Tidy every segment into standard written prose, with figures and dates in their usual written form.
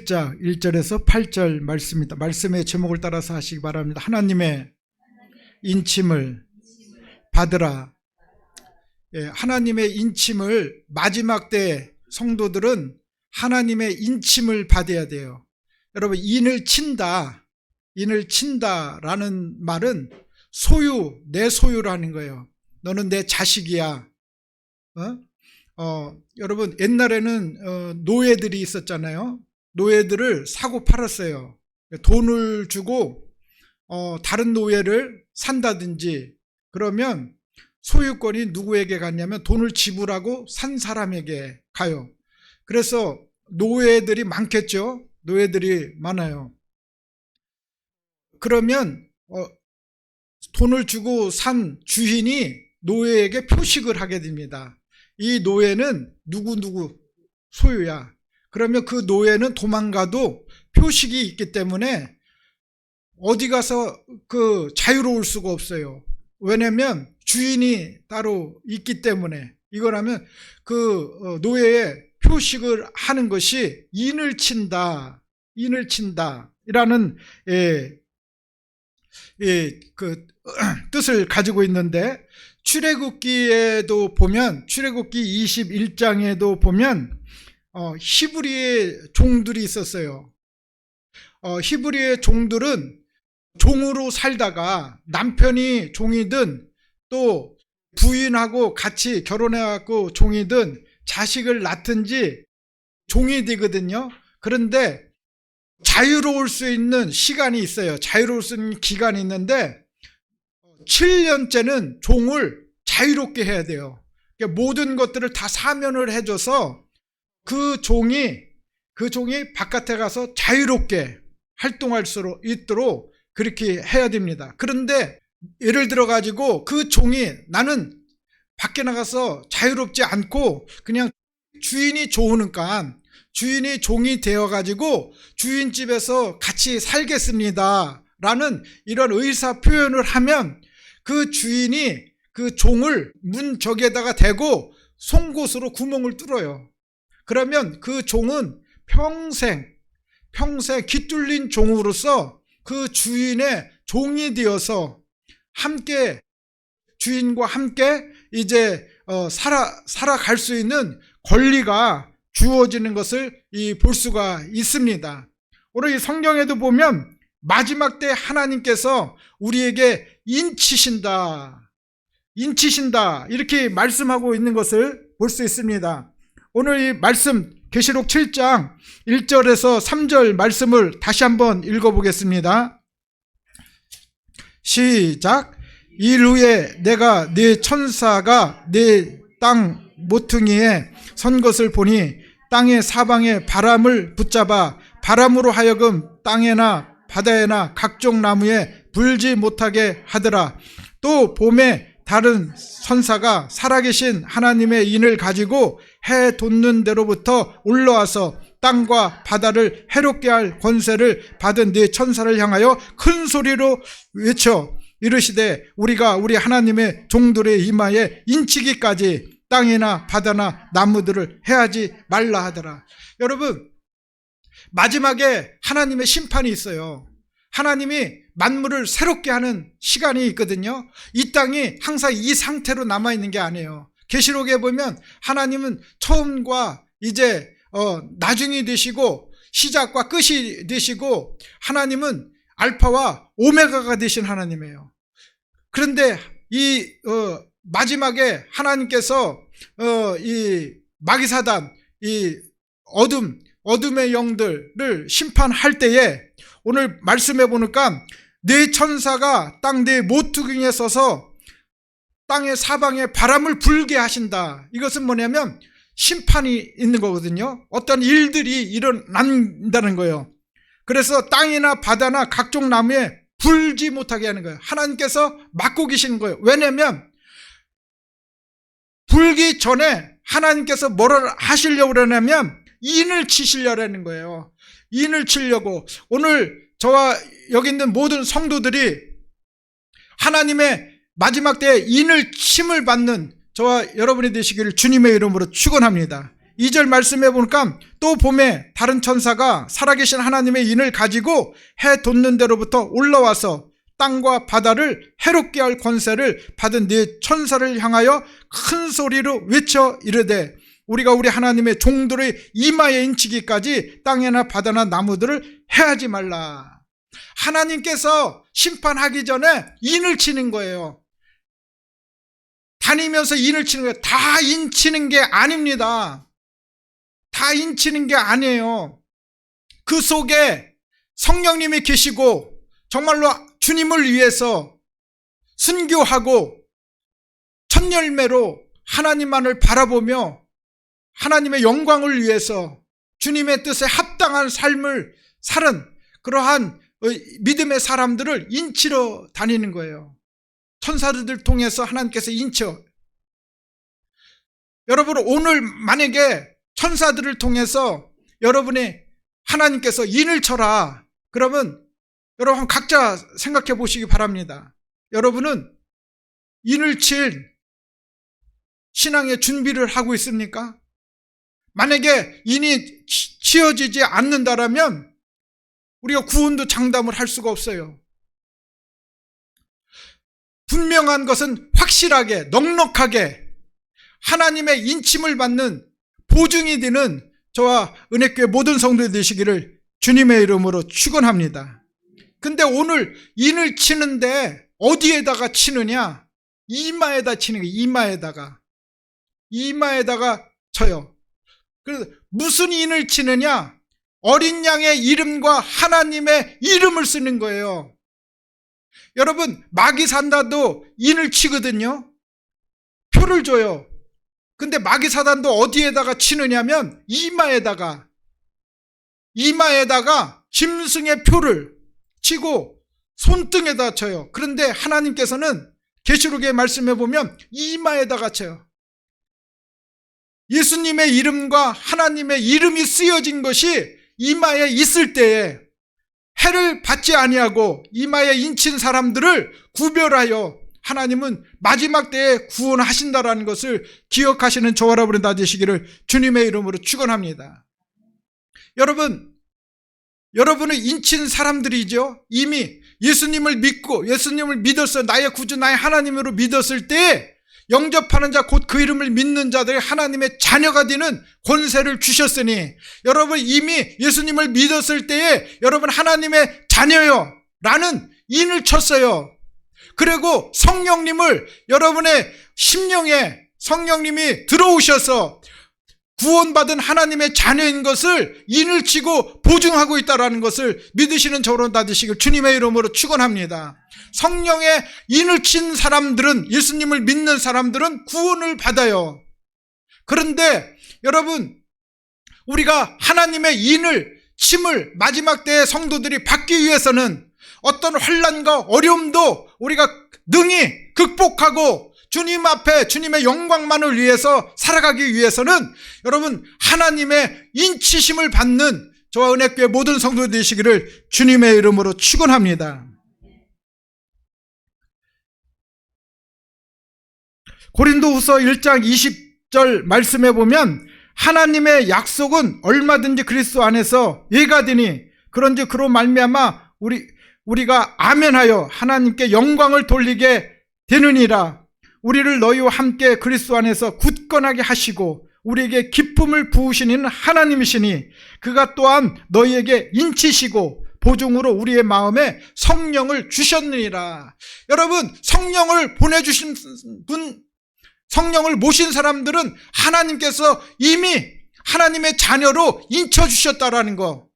7장 1절에서 8절 말씀입니다. 말씀의 제목을 따라서 하시기 바랍니다. 하나님의 인침을 받으라. 예, 하나님의 인침을, 마지막 때 성도들은 하나님의 인침을 받아야 돼요. 여러분, 인을 친다라는 말은 내 소유라는 거예요. 너는 내 자식이야. 여러분, 옛날에는 노예들이 있었잖아요. 노예들을 사고 팔았어요. 돈을 주고 다른 노예를 산다든지, 그러면 소유권이 누구에게 갔냐면 돈을 지불하고 산 사람에게 가요. 그래서 노예들이 많겠죠. 노예들이 많아요. 그러면 돈을 주고 산 주인이 노예에게 표식을 하게 됩니다. 이 노예는 누구누구 소유야. 그러면 그 노예는 도망가도 표식이 있기 때문에 어디 가서 자유로울 수가 없어요. 왜냐면 주인이 따로 있기 때문에. 이거라면 노예의 표식을 하는 것이 인을 친다 이라는 뜻을 가지고 있는데, 출애굽기에도 보면, 출애굽기 21장에도 보면 히브리의 종들이 있었어요. 히브리의 종들은 종으로 살다가 남편이 종이든 또 부인하고 같이 결혼해갖고 종이든 자식을 낳든지 종이 되거든요. 그런데 자유로울 수 있는 시간이 있어요. 자유로울 수 있는 기간이 있는데 7년째는 종을 자유롭게 해야 돼요. 그러니까 모든 것들을 다 사면을 해줘서 그 종이 바깥에 가서 자유롭게 활동할 수 있도록 그렇게 해야 됩니다. 그런데 예를 들어 가지고 그 종이, 나는 밖에 나가서 자유롭지 않고 그냥 주인이 좋으니까 주인이 종이 되어 가지고 주인 집에서 같이 살겠습니다 라는 이런 의사 표현을 하면, 그 주인이 그 종을 문 저기에다가 대고 송곳으로 구멍을 뚫어요. 그러면 그 종은 평생 깃뚫린 종으로서 그 주인의 종이 되어서 주인과 함께 이제 살아갈 수 있는 권리가 주어지는 것을 볼 수가 있습니다. 오늘 이 성경에도 보면 마지막 때 하나님께서 우리에게 인치신다 이렇게 말씀하고 있는 것을 볼 수 있습니다. 오늘 이 말씀, 계시록 7장 1절에서 3절 말씀을 다시 한번 읽어보겠습니다. 시작. 일 후에 내가 네 천사가 네 땅 모퉁이에 선 것을 보니 땅의 사방에 바람을 붙잡아 바람으로 하여금 땅에나 바다에나 각종 나무에 불지 못하게 하더라. 또 봄에 다른 천사가 살아계신 하나님의 인을 가지고 해 돋는 데로부터 올라와서 땅과 바다를 해롭게 할 권세를 받은 네 천사를 향하여 큰 소리로 외쳐 이르시되, 우리가 우리 하나님의 종들의 이마에 인치기까지 땅이나 바다나 나무들을 해하지 말라 하더라. 여러분, 마지막에 하나님의 심판이 있어요. 하나님이 만물을 새롭게 하는 시간이 있거든요. 이 땅이 항상 이 상태로 남아있는 게 아니에요. 계시록에 보면 하나님은 처음과 이제 나중이 되시고 시작과 끝이 되시고, 하나님은 알파와 오메가가 되신 하나님이에요. 그런데 이 마지막에 하나님께서 이 마귀사단, 이 어둠의 영들을 심판할 때에, 오늘 말씀해 보니까 네 천사가 땅 네 모퉁이에 서서 땅의 사방에 바람을 불게 하신다. 이것은 뭐냐면 심판이 있는 거거든요. 어떤 일들이 일어난다는 거예요. 그래서 땅이나 바다나 각종 나무에 불지 못하게 하는 거예요. 하나님께서 막고 계시는 거예요. 왜냐면 불기 전에 하나님께서 뭐를 하시려고 그러냐면 인을 치시려는 거예요. 인을 치려고. 오늘 저와 여기 있는 모든 성도들이 하나님의 마지막 때에 인을 침을 받는 저와 여러분이 되시기를 주님의 이름으로 축원합니다. 2절 말씀해 보니까 또 봄에 다른 천사가 살아계신 하나님의 인을 가지고 해 돋는 데로부터 올라와서 땅과 바다를 해롭게 할 권세를 받은 네 천사를 향하여 큰 소리로 외쳐 이르되 우리가 우리 하나님의 종들의 이마에 인치기까지 땅이나 바다나 나무들을 해하지 말라. 하나님께서 심판하기 전에 인을 치는 거예요. 다니면서 인을 치는 거예요. 다 인치는 게 아닙니다. 다 인치는 게 아니에요. 그 속에 성령님이 계시고 정말로 주님을 위해서 순교하고 첫 열매로 하나님만을 바라보며 하나님의 영광을 위해서 주님의 뜻에 합당한 삶을 사는 그러한 믿음의 사람들을 인치러 다니는 거예요. 천사들을 통해서 하나님께서 인쳐. 여러분 오늘 만약에 천사들을 통해서 여러분이 하나님께서 인을 쳐라 그러면 여러분 각자 생각해 보시기 바랍니다. 여러분은 인을 칠 신앙의 준비를 하고 있습니까? 만약에 인이 치어지지 않는다라면 우리가 구원도 장담을 할 수가 없어요. 분명한 것은 확실하게 넉넉하게 하나님의 인침을 받는 보증이 되는 저와 은혜교회 모든 성도들 되시기를 주님의 이름으로 축원합니다. 근데 오늘 인을 치는데 어디에다가 치느냐? 이마에다 치는 거예요. 이마에다가 쳐요. 그래서 무슨 인을 치느냐? 어린 양의 이름과 하나님의 이름을 쓰는 거예요. 여러분 마귀 산다도 인을 치거든요. 표를 줘요. 근데 마귀 사단도 어디에다가 치느냐면 이마에다가 짐승의 표를 치고 손등에다 쳐요. 그런데 하나님께서는 계시록에 말씀해 보면 이마에다가 쳐요. 예수님의 이름과 하나님의 이름이 쓰여진 것이 이마에 있을 때에 해를 받지 아니하고 이마에 인친 사람들을 구별하여 하나님은 마지막 때에 구원하신다라는 것을 기억하시는 저와 여러분이 다 되시기를 주님의 이름으로 축원합니다. 여러분은 인친 사람들이죠. 이미 예수님을 믿고 예수님을 믿었어 나의 구주 나의 하나님으로 믿었을 때 영접하는 자 곧 그 이름을 믿는 자들이 하나님의 자녀가 되는 권세를 주셨으니 여러분 이미 예수님을 믿었을 때에 여러분 하나님의 자녀요 라는 인을 쳤어요. 그리고 성령님을 여러분의 심령에 성령님이 들어오셔서 구원받은 하나님의 자녀인 것을 인을 치고 보증하고 있다는 것을 믿으시는 저로 다 되시길 주님의 이름으로 축원합니다. 성령의 인을 친 사람들은 예수님을 믿는 사람들은 구원을 받아요. 그런데 여러분 우리가 하나님의 인을 침을 마지막 때의 성도들이 받기 위해서는 어떤 환난과 어려움도 우리가 능히 극복하고 주님 앞에 주님의 영광만을 위해서 살아가기 위해서는 여러분 하나님의 인치심을 받는 저와 은혜교회 모든 성도들 되시기를 주님의 이름으로 축원합니다. 고린도후서 1장 20절 말씀해 보면 하나님의 약속은 얼마든지 그리스도 안에서 예가 되니 그런즉 그로 말미암아 우리가 아멘하여 하나님께 영광을 돌리게 되느니라. 우리를 너희와 함께 그리스도 안에서 굳건하게 하시고 우리에게 기쁨을 부으시는 하나님이시니 그가 또한 너희에게 인치시고 보증으로 우리의 마음에 성령을 주셨느니라. 여러분 성령을 보내주신 분 성령을 모신 사람들은 하나님께서 이미 하나님의 자녀로 인쳐주셨다라는 거,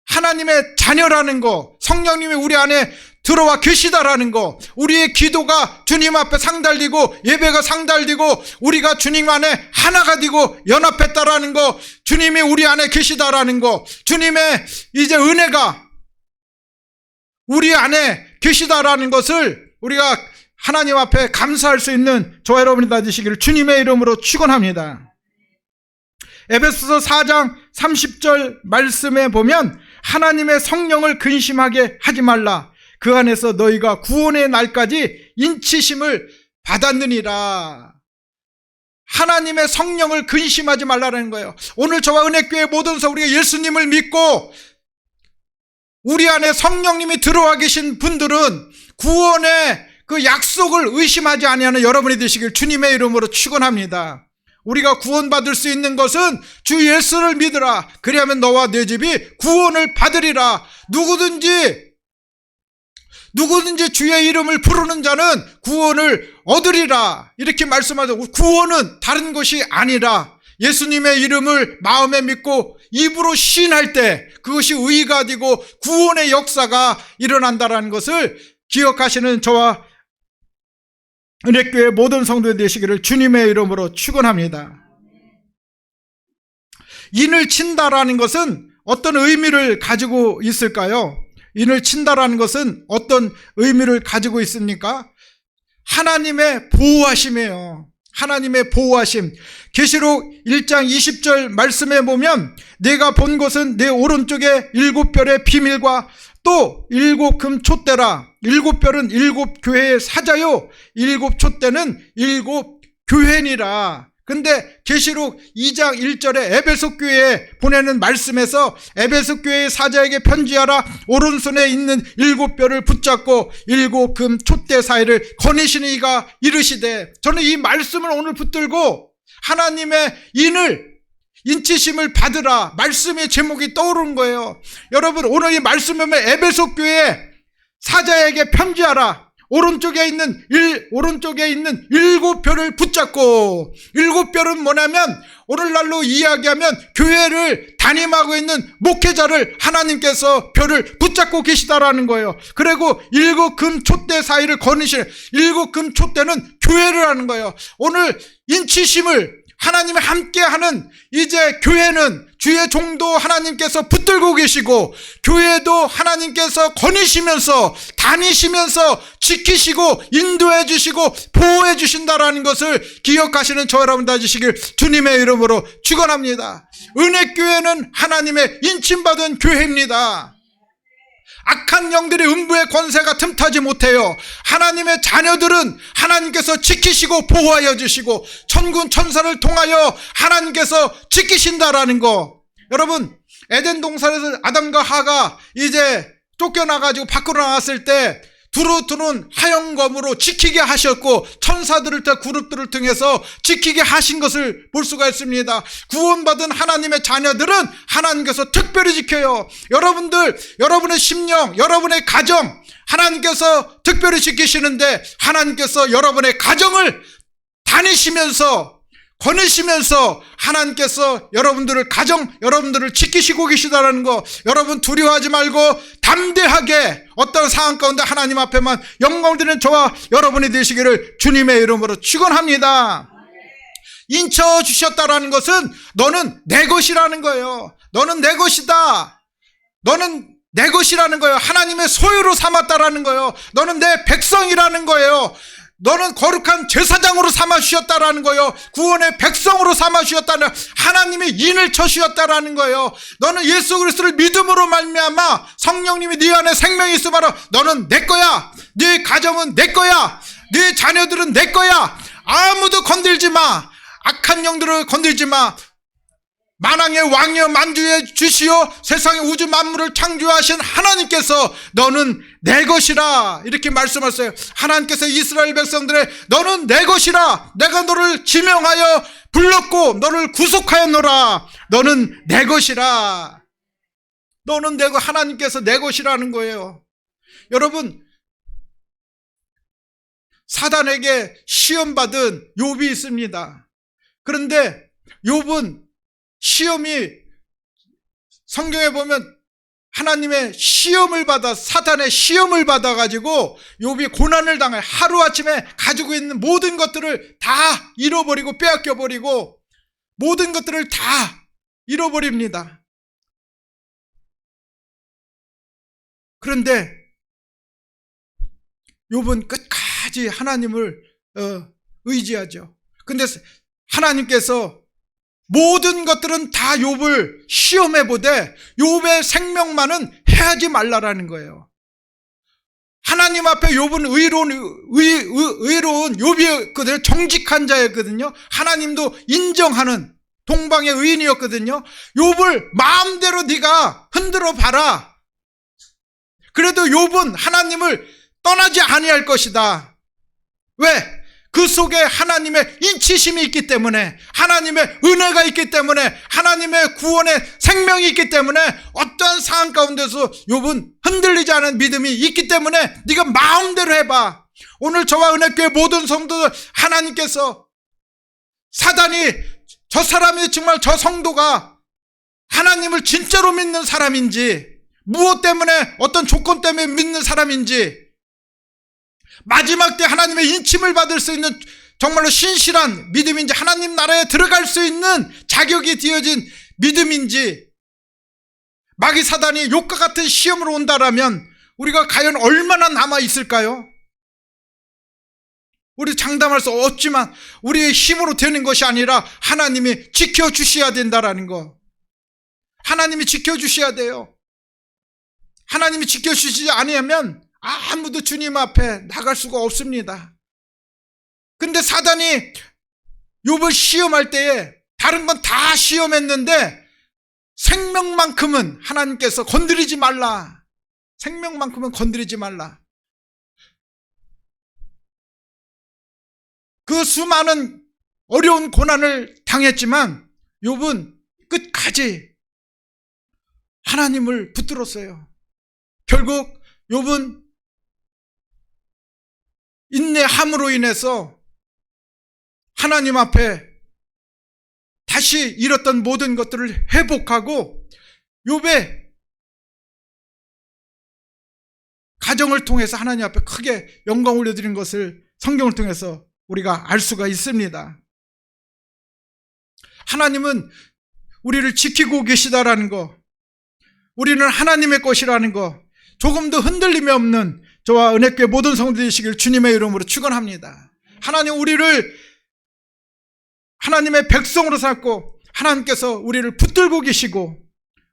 하나님의 자녀라는 거, 성령님이 우리 안에 들어와 계시다라는 거, 우리의 기도가 주님 앞에 상달되고 예배가 상달되고 우리가 주님 안에 하나가 되고 연합했다라는 거, 주님이 우리 안에 계시다라는 거, 주님의 이제 은혜가 우리 안에 계시다라는 것을 우리가 하나님 앞에 감사할 수 있는 저와 여러분이 다 되시기를 주님의 이름으로 축원합니다. 에베소서 4장 30절 말씀에 보면 하나님의 성령을 근심하게 하지 말라. 그 안에서 너희가 구원의 날까지 인치심을 받았느니라. 하나님의 성령을 근심하지 말라는 거예요. 오늘 저와 은혜교회 모든 우리가 예수님을 믿고 우리 안에 성령님이 들어와 계신 분들은 구원의 그 약속을 의심하지 아니하는 여러분이 되시길 주님의 이름으로 축원합니다. 우리가 구원받을 수 있는 것은 주 예수를 믿으라. 그리하면 너와 네 집이 구원을 받으리라. 누구든지 주의 이름을 부르는 자는 구원을 얻으리라. 이렇게 말씀하죠. 구원은 다른 것이 아니라 예수님의 이름을 마음에 믿고 입으로 시인할 때 그것이 의가 되고 구원의 역사가 일어난다는 것을 기억하시는 저와 은혜교회 모든 성도들 되시기를 주님의 이름으로 축원합니다. 인을 친다라는 것은 어떤 의미를 가지고 있을까요? 인을 친다라는 것은 어떤 의미를 가지고 있습니까? 하나님의 보호하심이에요. 하나님의 보호하심. 계시록 1장 20절 말씀에 보면 내가 본 것은 내 오른쪽에 7별의 비밀과 또 7금 촛대라. 7별은 7교회의 사자요 7촛대는 7교회니라. 근데 계시록 2장 1절에 에베소 교회에 보내는 말씀에서 에베소 교회의 사자에게 편지하라. 오른손에 있는 7별을 붙잡고 7금 촛대 사이를 거니시는 이가 이르시되. 저는 이 말씀을 오늘 붙들고 하나님의 인치심을 받으라 말씀의 제목이 떠오른 거예요. 여러분, 오늘 이 말씀에 보면 에베소 교회 사자에게 편지하라. 오른쪽에 있는 7별을 붙잡고, 7별은 뭐냐면 오늘날로 이야기하면 교회를 담임하고 있는 목회자를 하나님께서 별을 붙잡고 계시다라는 거예요. 그리고 7금 촛대 사이를 거니시는 7금 촛대는 교회를 하는 거예요. 오늘 인치심을 하나님이 함께하는 이제 교회는 주의 종도 하나님께서 붙들고 계시고 교회도 하나님께서 거니시면서 다니시면서 지키시고 인도해 주시고 보호해 주신다라는 것을 기억하시는 저 여러분 되시길 주님의 이름으로 축원합니다. 은혜교회는 하나님의 인침받은 교회입니다. 악한 영들의 음부의 권세가 틈타지 못해요. 하나님의 자녀들은 하나님께서 지키시고 보호하여 주시고 천군 천사를 통하여 하나님께서 지키신다라는 거. 여러분, 에덴 동산에서 아담과 하가 이제 쫓겨나가지고 밖으로 나갔을 때 두루두른 하영검으로 지키게 하셨고 천사들을 때 그룹들을 통해서 지키게 하신 것을 볼 수가 있습니다. 구원받은 하나님의 자녀들은 하나님께서 특별히 지켜요. 여러분들, 여러분의 심령, 여러분의 가정 하나님께서 특별히 지키시는데 하나님께서 여러분의 가정을 다니시면서 거느시면서 하나님께서 여러분들을 지키시고 계시다는 거, 여러분 두려워하지 말고 담대하게 어떤 상황 가운데 하나님 앞에만 영광을 드리는 저와 여러분이 되시기를 주님의 이름으로 축원합니다. 인쳐 주셨다라는 것은 너는 내 것이라는 거예요. 너는 내 것이다. 너는 내 것이라는 거예요. 하나님의 소유로 삼았다라는 거예요. 너는 내 백성이라는 거예요. 너는 거룩한 제사장으로 삼아주셨다라는 거예요. 구원의 백성으로 삼아주셨다는, 하나님이 인을 쳐주셨다라는 거예요. 너는 예수 그리스도를 믿음으로 말미암아 성령님이 네 안에 생명이 있으므로 너는 내 거야. 네 가정은 내 거야. 네 자녀들은 내 거야. 아무도 건들지 마. 악한 영들을 건들지 마. 만왕의 왕이여 만주의 주시오 세상의 우주 만물을 창조하신 하나님께서 너는 내 것이라 이렇게 말씀하셨어요. 하나님께서 이스라엘 백성들의 너는 내 것이라, 내가 너를 지명하여 불렀고 너를 구속하였노라. 너는 내 것이라. 너는 내 것, 하나님께서 내 것이라는 거예요. 여러분, 사단에게 시험받은 욥이 있습니다. 그런데 욥은 시험이, 성경에 보면 하나님의 시험을 받아, 사탄의 시험을 받아가지고 욥이 고난을 당해 하루아침에 가지고 있는 모든 것들을 다 잃어버리고 빼앗겨버리고 모든 것들을 다 잃어버립니다. 그런데 욥은 끝까지 하나님을 의지하죠. 근데 하나님께서 모든 것들은 다 욥을 시험해 보되 욥의 생명만은 해하지 말라라는 거예요. 하나님 앞에 욥은 의로운 욥이었거든요. 정직한 자였거든요. 하나님도 인정하는 동방의 의인이었거든요. 욥을 마음대로 네가 흔들어 봐라. 그래도 욥은 하나님을 떠나지 아니할 것이다. 왜? 그 속에 하나님의 인치심이 있기 때문에, 하나님의 은혜가 있기 때문에, 하나님의 구원의 생명이 있기 때문에, 어떠한 상황 가운데서 욥은 흔들리지 않은 믿음이 있기 때문에 네가 마음대로 해봐. 오늘 저와 은혜교회 모든 성도들, 하나님께서 사단이 저 사람이 정말 저 성도가 하나님을 진짜로 믿는 사람인지, 무엇 때문에 어떤 조건 때문에 믿는 사람인지, 마지막 때 하나님의 인침을 받을 수 있는 정말로 신실한 믿음인지, 하나님 나라에 들어갈 수 있는 자격이 되어진 믿음인지, 마귀 사단이 욕과 같은 시험으로 온다라면 우리가 과연 얼마나 남아 있을까요? 우리 장담할 수 없지만 우리의 힘으로 되는 것이 아니라 하나님이 지켜주셔야 된다라는 거. 하나님이 지켜주셔야 돼요. 하나님이 지켜주시지 아니하면 아무도 주님 앞에 나갈 수가 없습니다. 근데 사단이 욥을 시험할 때에 다른 건 다 시험했는데 생명만큼은 하나님께서 건드리지 말라. 생명만큼은 건드리지 말라. 그 수많은 어려운 고난을 당했지만 욥은 끝까지 하나님을 붙들었어요. 결국 욥은 인내함으로 인해서 하나님 앞에 다시 잃었던 모든 것들을 회복하고 욥의 가정을 통해서 하나님 앞에 크게 영광 올려드린 것을 성경을 통해서 우리가 알 수가 있습니다. 하나님은 우리를 지키고 계시다라는 거, 우리는 하나님의 것이라는 거, 조금도 흔들림이 없는 저와 은혜교회 모든 성도들 되시길 주님의 이름으로 축원합니다. 하나님 우리를 하나님의 백성으로 삼고 하나님께서 우리를 붙들고 계시고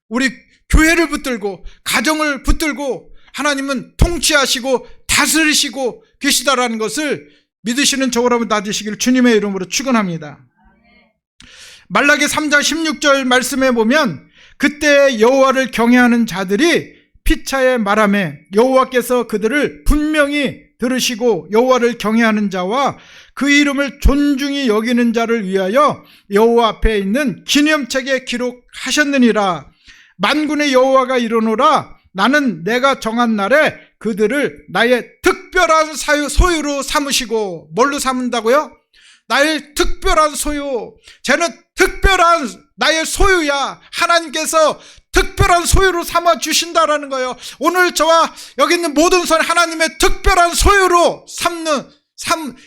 우리 교회를 붙들고 가정을 붙들고 하나님은 통치하시고 다스리시고 계시다라는 것을 믿으시는 저와 여러분 다 되시길 주님의 이름으로 축원합니다. 말라기 3장 16절 말씀에 보면 그때 여호와를 경외하는 자들이 피차에 말하매 여호와께서 그들을 분명히 들으시고 여호와를 경외하는 자와 그 이름을 존중히 여기는 자를 위하여 여호와 앞에 있는 기념책에 기록하셨느니라. 만군의 여호와가 이르노라. 나는 내가 정한 날에 그들을 나의 특별한 소유로 삼으시고, 뭘로 삼는다고요? 나의 특별한 소유. 쟤는 특별한 나의 소유야. 하나님께서 특별한 소유로 삼아 주신다라는 거예요. 오늘 저와 여기 있는 모든 선 하나님의 특별한 소유로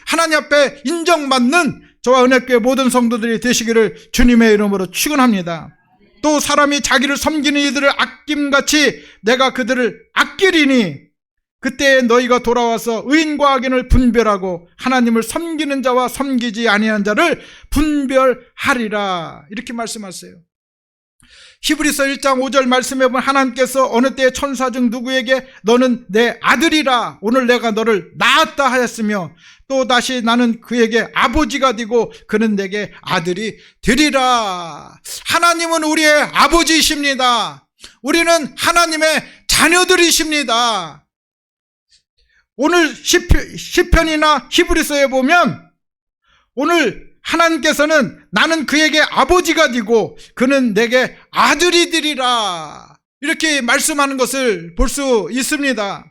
하나님 앞에 인정받는 저와 은혜교회 모든 성도들이 되시기를 주님의 이름으로 축원합니다. 또 사람이 자기를 섬기는 이들을 아낌같이 내가 그들을 아끼리니 그때 너희가 돌아와서 의인과 악인을 분별하고 하나님을 섬기는 자와 섬기지 아니한 자를 분별하리라. 이렇게 말씀하세요. 히브리서 1장 5절 말씀해 보면 하나님께서 어느 때의 천사 중 누구에게 너는 내 아들이라 오늘 내가 너를 낳았다 하였으며 또 다시 나는 그에게 아버지가 되고 그는 내게 아들이 되리라. 하나님은 우리의 아버지이십니다. 우리는 하나님의 자녀들이십니다. 오늘 시편이나 히브리서에 보면 오늘 하나님께서는 나는 그에게 아버지가 되고 그는 내게 아들이 되리라 이렇게 말씀하는 것을 볼 수 있습니다.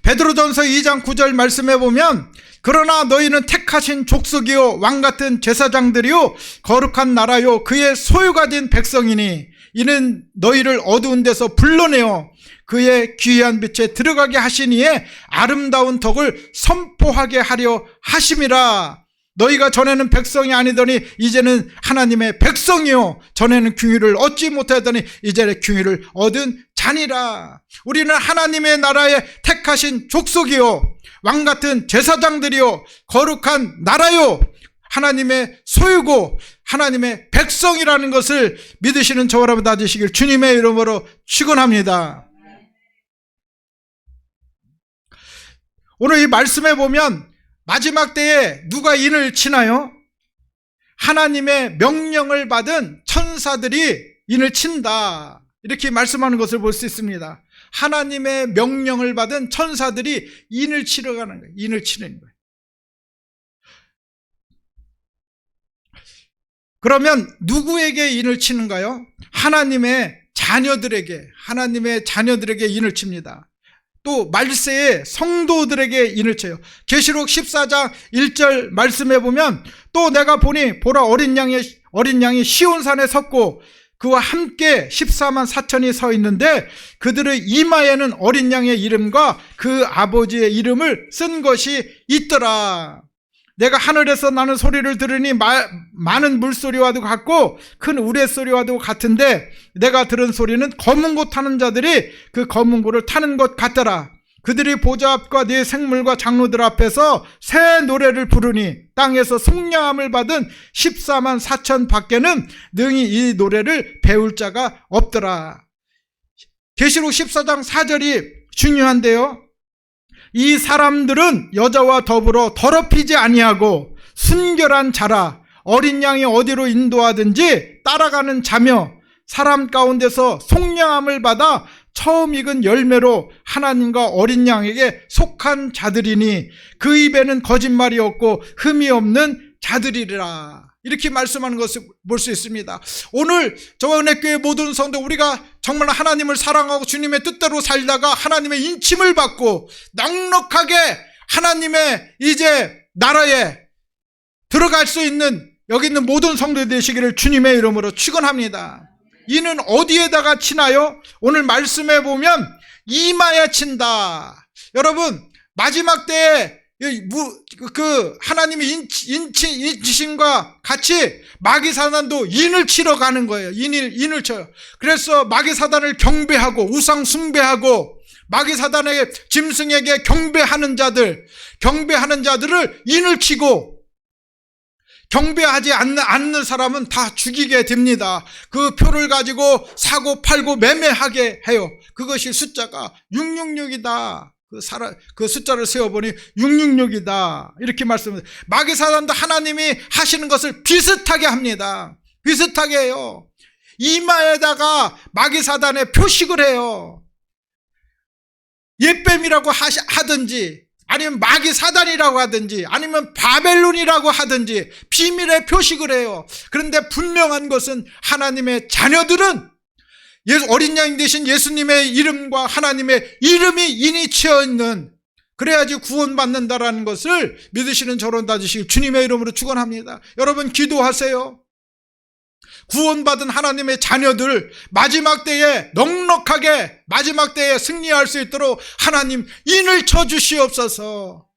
베드로전서 2장 9절 말씀해 보면 그러나 너희는 택하신 족속이요 왕같은 제사장들이요 거룩한 나라요 그의 소유가 된 백성이니 이는 너희를 어두운 데서 불러내어 그의 귀한 빛에 들어가게 하시니에 아름다운 덕을 선포하게 하려 하심이라. 너희가 전에는 백성이 아니더니 이제는 하나님의 백성이요 전에는 긍휼을 얻지 못하더니 이제는 긍휼을 얻은 자니라. 우리는 하나님의 나라에 택하신 족속이요 왕같은 제사장들이요 거룩한 나라요 하나님의 소유고 하나님의 백성이라는 것을 믿으시는 저와 여러분 다 되시길 주님의 이름으로 축원합니다. 오늘 이 말씀에 보면 마지막 때에 누가 인을 치나요? 하나님의 명령을 받은 천사들이 인을 친다, 이렇게 말씀하는 것을 볼 수 있습니다. 하나님의 명령을 받은 천사들이 인을 치러 가는 거예요. 인을 치는 거예요. 그러면 누구에게 인을 치는가요? 하나님의 자녀들에게 인을 칩니다. 또 말세에 성도들에게 인을 쳐요. 계시록 14장 1절 말씀해 보면, 또 내가 보니 보라, 어린 양이 시온산에 섰고 그와 함께 14만 4천이 서 있는데 그들의 이마에는 어린 양의 이름과 그 아버지의 이름을 쓴 것이 있더라. 내가 하늘에서 나는 소리를 들으니 많은 물소리와도 같고 큰 우레소리와도 같은데, 내가 들은 소리는 검은 고 타는 자들이 그 검은 고를 타는 것 같더라. 그들이 보좌 앞과 네 생물과 장로들 앞에서 새 노래를 부르니 땅에서 속량함을 받은 14만 4천 밖에는 능히 이 노래를 배울 자가 없더라. 계시록 14장 4절이 중요한데요, 이 사람들은 여자와 더불어 더럽히지 아니하고 순결한 자라, 어린 양이 어디로 인도하든지 따라가는 자며 사람 가운데서 속량함을 받아 처음 익은 열매로 하나님과 어린 양에게 속한 자들이니 그 입에는 거짓말이 없고 흠이 없는 자들이라, 이렇게 말씀하는 것을 볼 수 있습니다. 오늘 저와 은혜교회 모든 성도, 우리가 정말 하나님을 사랑하고 주님의 뜻대로 살다가 하나님의 인침을 받고 넉넉하게 하나님의 이제 나라에 들어갈 수 있는 여기 있는 모든 성도 되시기를 주님의 이름으로 축원합니다. 이는 어디에다가 치나요? 오늘 말씀해 보면 이마에 친다. 여러분, 마지막 때에 그 하나님의 인치심과 같이 마귀사단도 인을 치러 가는 거예요. 인을 쳐요. 그래서 마귀사단을 경배하고 우상 숭배하고 마귀사단에게, 짐승에게 경배하는 자들을 인을 치고, 경배하지 않는 사람은 다 죽이게 됩니다. 그 표를 가지고 사고 팔고 매매하게 해요. 그것이 숫자가 666이다. 그 숫자를 세어보니 666이다. 이렇게 말씀합니다. 마귀사단도 하나님이 하시는 것을 비슷하게 합니다. 비슷하게 해요. 이마에다가 마귀사단의 표식을 해요. 옛뱀이라고 하든지, 아니면 마귀사단이라고 하든지, 아니면 바벨론이라고 하든지 비밀의 표식을 해요. 그런데 분명한 것은 하나님의 자녀들은 어린 양 되신 예수님의 이름과 하나님의 이름이 인이 치어 있는, 그래야지 구원받는다라는 것을 믿으시는 저런 다 주시길 주님의 이름으로 축원합니다. 여러분 기도하세요. 구원받은 하나님의 자녀들 마지막 때에 넉넉하게 마지막 때에 승리할 수 있도록 하나님 인을 쳐주시옵소서.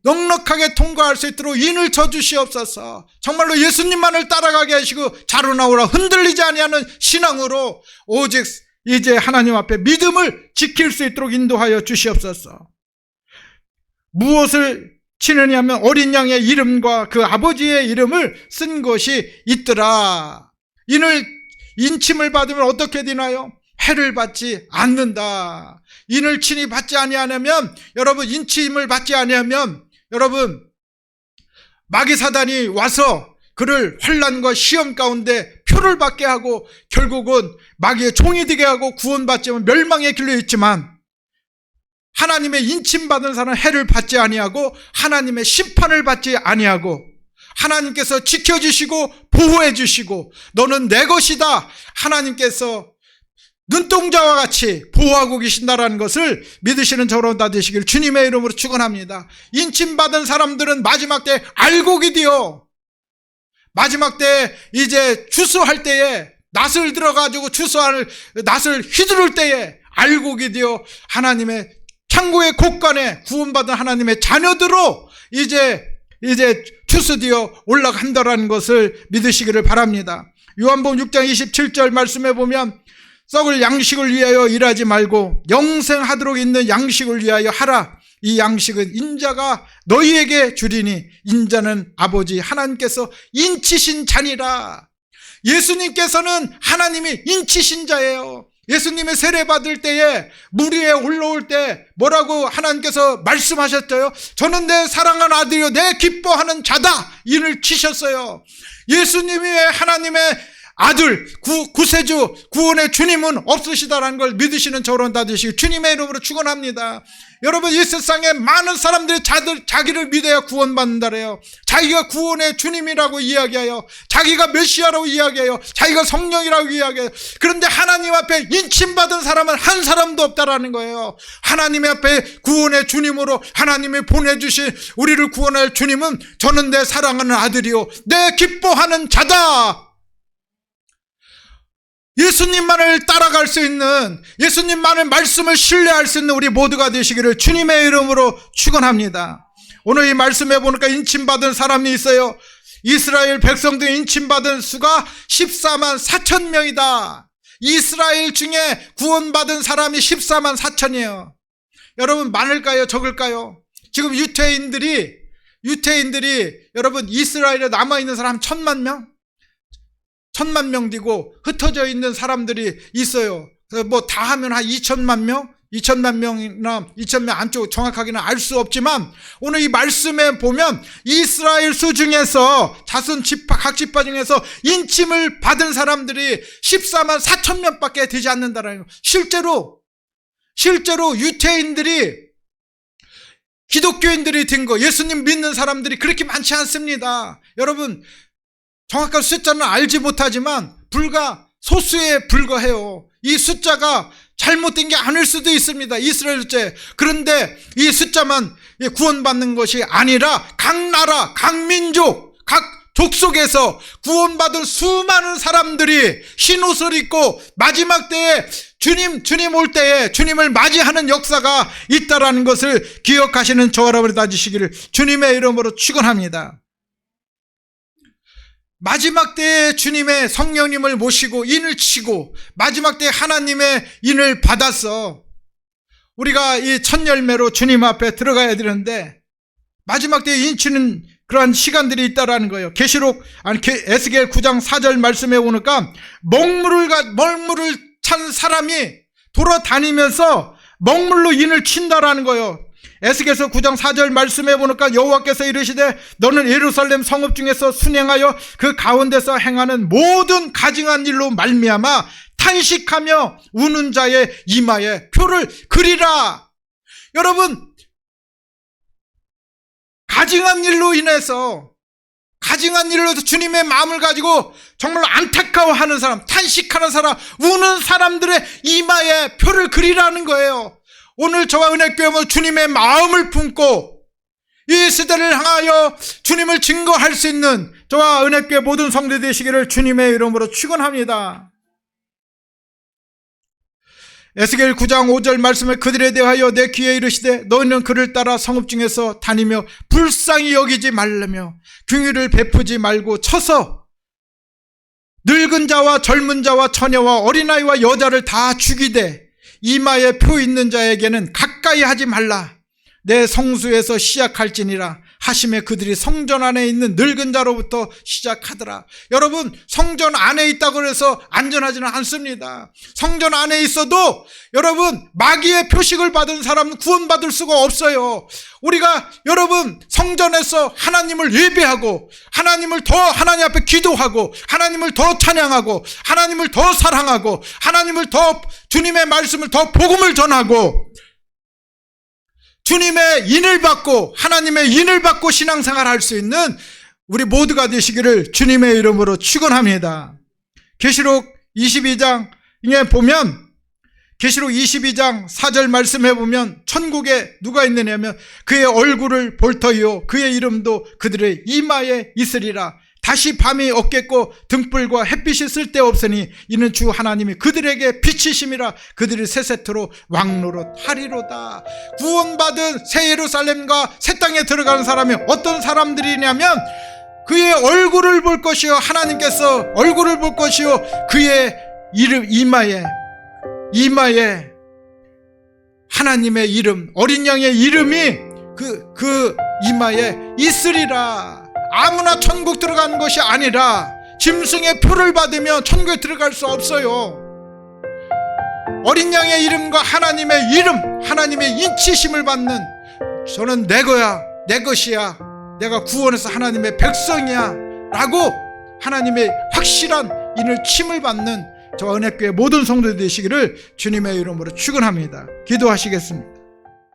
넉넉하게 통과할 수 있도록 인을 쳐주시옵소서. 정말로 예수님만을 따라가게 하시고 자로 나오라 흔들리지 아니하는 신앙으로 오직 이제 하나님 앞에 믿음을 지킬 수 있도록 인도하여 주시옵소서. 무엇을 치느냐 하면 어린 양의 이름과 그 아버지의 이름을 쓴 것이 있더라. 인침을 받으면 어떻게 되나요? 해를 받지 않는다. 인을 친히 받지 아니하면, 여러분 인침을 받지 아니하면 여러분 마귀사단이 와서 그를 환난과 시험 가운데 표를 받게 하고 결국은 마귀의 종이 되게 하고 구원받지 않으면 멸망의 길로 있지만, 하나님의 인침받은 사람은 해를 받지 아니하고 하나님의 심판을 받지 아니하고 하나님께서 지켜주시고 보호해주시고 너는 내 것이다, 하나님께서 눈동자와 같이 보호하고 계신다라는 것을 믿으시는 저로 다 되시길 주님의 이름으로 축원합니다. 인침받은 사람들은 마지막 때 알곡이 되어, 마지막 때 이제 추수할 때에 낫을 들어가지고 낫을 휘두를 때에 알곡이 되어 하나님의 창고의 곳간에 구원받은 하나님의 자녀들로 이제 추수되어 올라간다라는 것을 믿으시기를 바랍니다. 요한복음 6장 27절 말씀해 보면, 썩을 양식을 위하여 일하지 말고 영생하도록 있는 양식을 위하여 하라. 이 양식은 인자가 너희에게 주리니 인자는 아버지 하나님께서 인치신 자니라. 예수님께서는 하나님이 인치신 자예요. 예수님의 세례 받을 때에 물 위에 올라올 때 뭐라고 하나님께서 말씀하셨어요? 저는 내 사랑하는 아들이요 내 기뻐하는 자다, 이를 치셨어요. 예수님이 하나님의 아들, 구세주, 구원의 주님은 없으시다라는 걸 믿으시는 저런 다 되시고 주님의 이름으로 축원합니다. 여러분, 이 세상에 많은 사람들이 자기를 믿어야 구원받는다래요. 자기가 구원의 주님이라고 이야기해요. 자기가 메시아라고 이야기해요. 자기가 성령이라고 이야기해요. 그런데 하나님 앞에 인침받은 사람은 한 사람도 없다라는 거예요. 하나님 앞에 구원의 주님으로 하나님이 보내주신 우리를 구원할 주님은 저는 내 사랑하는 아들이요 내 기뻐하는 자다. 예수님만을 따라갈 수 있는, 예수님만의 말씀을 신뢰할 수 있는 우리 모두가 되시기를 주님의 이름으로 축원합니다. 오늘 이 말씀에 보니까 인침받은 사람이 있어요. 이스라엘 백성들 인침받은 수가 14만 4천 명이다. 이스라엘 중에 구원받은 사람이 14만 4천이에요. 여러분, 많을까요? 적을까요? 지금 유태인들이 여러분, 이스라엘에 남아있는 사람 1,000만 명? 1,000만 명 되고 흩어져 있는 사람들이 있어요. 뭐 다 하면 한 2천만 명? 2천만 명이나 2천명 안쪽 정확하게는 알 수 없지만 오늘 이 말씀에 보면 이스라엘 수 중에서 자손 지파, 각 지파 중에서 인침을 받은 사람들이 14만 4천 명밖에 되지 않는다라는 거예요. 실제로 유태인들이, 기독교인들이 된 거, 예수님 믿는 사람들이 그렇게 많지 않습니다. 여러분, 정확한 숫자는 알지 못하지만 불과 소수에 불과해요. 이 숫자가 잘못된 게 아닐 수도 있습니다. 이스라엘 숫자. 그런데 이 숫자만 구원받는 것이 아니라 각 나라, 각 민족, 각 족속에서 구원받은 수많은 사람들이 흰옷을 입고 마지막 때에 주님 올 때에 주님을 맞이하는 역사가 있다라는 것을 기억하시는 저와 여러분이 다지시기를 주님의 이름으로 축원합니다. 마지막 때에 주님의 성령님을 모시고 인을 치고 마지막 때에 하나님의 인을 받아서 우리가 이 첫 열매로 주님 앞에 들어가야 되는데 마지막 때에 인 치는 그러한 시간들이 있다라는 거예요. 에스겔 9장 4절 말씀에 오니까 먹물을 찬 사람이 돌아다니면서 먹물로 인을 친다라는 거예요. 에스겔서 9장 4절 말씀해 보니까 여호와께서 이르시되 너는 예루살렘 성읍 중에서 순행하여 그 가운데서 행하는 모든 가증한 일로 말미암아 탄식하며 우는 자의 이마에 표를 그리라. 여러분, 가증한 일로 인해서 주님의 마음을 가지고 정말 안타까워하는 사람, 탄식하는 사람, 우는 사람들의 이마에 표를 그리라는 거예요. 오늘 저와 은혜교회 주님의 마음을 품고 이 시대를 향하여 주님을 증거할 수 있는 저와 은혜교회 모든 성도 되시기를 주님의 이름으로 축원합니다. 에스겔 9장 5절 말씀에 그들에 대하여 내 귀에 이르시되 너희는 그를 따라 성읍 중에서 다니며 불쌍히 여기지 말라며 긍휼을 베푸지 말고 쳐서 늙은 자와 젊은 자와 처녀와 어린아이와 여자를 다 죽이되 이마에 표 있는 자에게는 가까이 하지 말라. 내 성수에서 시작할지니라 하심에 그들이 성전 안에 있는 늙은 자로부터 시작하더라. 여러분, 성전 안에 있다고 해서 안전하지는 않습니다. 성전 안에 있어도 여러분 마귀의 표식을 받은 사람은 구원받을 수가 없어요. 우리가 여러분 성전에서 하나님을 예배하고 하나님을 더 하나님 앞에 기도하고 하나님을 더 찬양하고 하나님을 더 사랑하고 하나님을 더 주님의 말씀을 더 복음을 전하고 주님의 인을 받고 하나님의 인을 받고 신앙생활 할 수 있는 우리 모두가 되시기를 주님의 이름으로 축원합니다. 계시록 22장에 보면 계시록 22장 4절 말씀해 보면 천국에 누가 있느냐면 그의 얼굴을 볼 터이요 그의 이름도 그들의 이마에 있으리라. 다시 밤이 없겠고 등불과 햇빛이 쓸데없으니 이는 주 하나님이 그들에게 빛이심이라. 그들이 새 세트로 왕노릇 하리로다. 구원받은 새 예루살렘과 새 땅에 들어가는 사람이 어떤 사람들이냐면 그의 얼굴을 볼 것이요 하나님께서 얼굴을 볼 것이요 그의 이름 이마에 하나님의 이름 어린 양의 이름이 그 이마에 있으리라. 아무나 천국 들어가는 것이 아니라 짐승의 표를 받으면 천국에 들어갈 수 없어요. 어린 양의 이름과 하나님의 이름, 하나님의 인치심을 받는, 저는 내 거야, 내 것이야, 내가 구원해서 하나님의 백성이야 라고 하나님의 확실한 인을 받는 저 은혜교회 모든 성도들 되시기를 주님의 이름으로 축원합니다. 기도하시겠습니다.